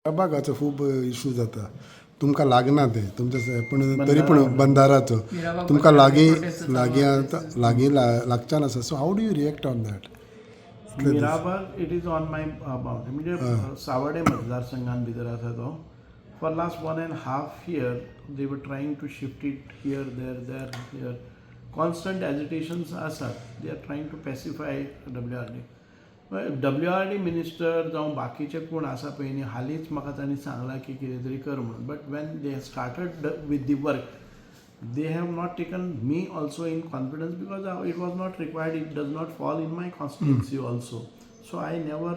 भागाचो खूब इशू जाता. तुमकां लागना ते तुमच्या पण तरी पण बंदाराचो तुमकां लागीं लागच्यान आसा. So how do you react on that? Mirabag it is on my boundary म्हणजे सावडे मतदारसंघान भितर आसा तो. For last 1.5 year they were trying to shift it here their constant agitations आसात. They are trying to pacify WRD minister जावं बाकीचे कोण आसा पळय न्ही हालींच म्हाका तांणी सांगलां की कितें तरी कर म्हणून. But when they started with the work they have not taken me also in confidence because it was not required. It does not fall in my constituency also. So I never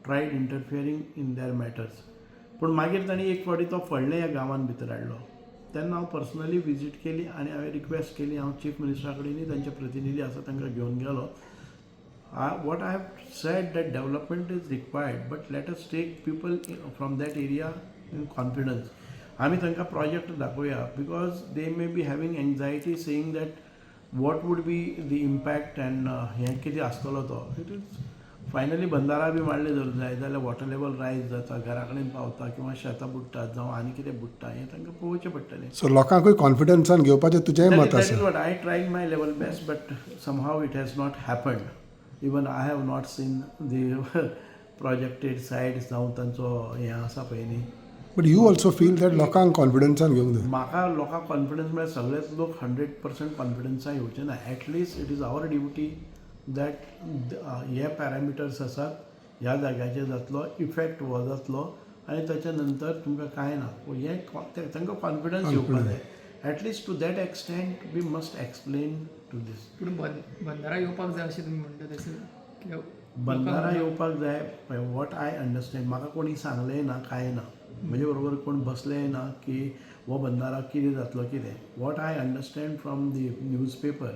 tried interfering in their matters. पण मागीर तांणी एक फावटी तो फोडले ह्या गांवांत भितर हाडलो. तेन्ना हांव पर्सनली विजीट केली आनी हांवें रिक्वेस्ट केली. हांव चीफ मिनिस्टरा कडेनूय तांचे प्रतिनिधी आसा तांकां घेवन गेलो. What I have said that development is required, but let us take people from that area in confidence. आम्ही तांकां प्रोजेक्ट दाखोवया because they may be having anxiety saying that what would be the impact and हें कितें आसतलो तो. It is finally बंदारा बी मारले जर जाय जाल्यार वॉटर लेवल रायज जाता, घरा कडेन पावता किंवा शेतां बुडटात जावं आनी कितें बुडटा हें तांकां पळोवचें पडटलें. सो लोकांकूय कॉन्फिडन्सान घेवपाचें तुजेंय मत दॅट आसा. Is what I triad my level best but somehow it has not happened. Even I have not seen the projected sides जावं तांचो हें आसा पळय न्ही. But you also feel that लोकांक कॉन्फिडन्सान घेवंक जाय. म्हाका लोकांक कॉन्फिडन्स म्हळ्यार सगळेच लोक 100% कॉन्फिडन्सान येवचे ना. At least it is our duty that हे पॅरामिटर्स आसात ह्या जाग्याचेर जातलो इफेक्ट हो जातलो आनी ताच्या नंतर तुमकां कांय ना. हें तांकां कॉन्फिडन्स येवपाक जाय. At least to that extent we must explain to these. पूण बंदारा येवपाक जाय अशें तुमी म्हणटा तशें बंदारा येवपाक जाय. वॉट आय अंडरस्टँड म्हाका कोणी सांगलें ना कांय ना. म्हजे बरोबर कोण बसलें ना की हो बंदारा कितें जातलो कितें. What I understand from the news paper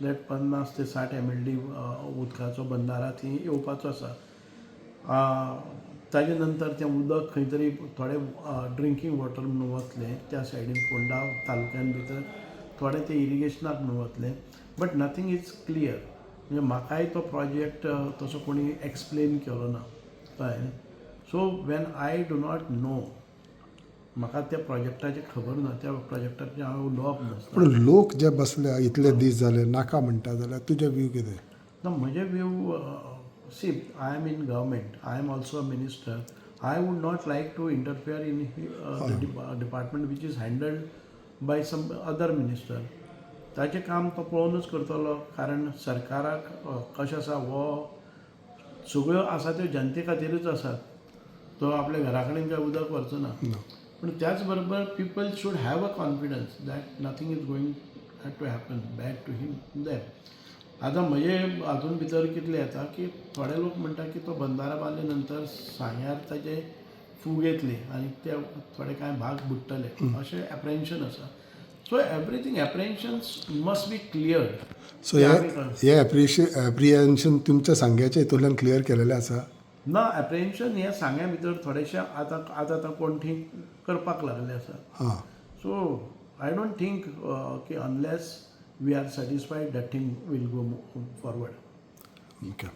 that 50 ते 60 MLD उदकाचो बंदारा थंय येवपाचो आसा. ताजे नंतर तें उदक खंय तरी थोडे ड्रिंकींग वॉटर म्हणून वतलें त्या सायडीन फोंडा तालुक्यान भितर थोडें तें इरिगेशनाक म्हणून वतलें. But nothing is clear. म्हणजे म्हाकाय तो प्रोजेक्ट तसो कोणी एक्सप्लेन केलो ना कळ्ळें. So when I do not know म्हाका त्या प्रोजेक्टाची खबर ना त्या प्रोजेक्टाचेर हांव उलोवप नासता. पूण लोक जे बसले इतले दीस जाले नाका म्हणटा जाल्यार तुजे व्यू कितें? ना म्हजे view see I am in government. I am also a minister. I would not like to interfere in department which is handled by some other minister. ताचें काम तो पळोवनूच करतलो कारण सरकाराक कशें आसा हो सगळ्यो आसा त्यो जनते खातीरच आसात. तो आपल्या घरा कडेन काय उदक व्हरचो ना. पूण त्याच बरोबर people should have a confidence that nothing is going to happen bad to him them. आतां म्हजे हातून भितर कितलें येता की थोडे लोक म्हणटा की तो बंदारा बांदले नंतर सांग्यार ताचे फूग येतली आनी ते थोडे कांय भाग बुडटले अशें एप्रेन्शन आसा. So everything apprehensions must be clear. So हे एप्रिहेन्शन तुमच्या सांग्याच्या हितूंतल्यान क्लियर केलेलें आसा? ना एप्रेन्शन हे सांग्या भितर थोडेशें आतां कोण ठीक करपाक लागले आसा. सो आय डोंट थिंक की unless we are satisfied that thing will go forward. Okay.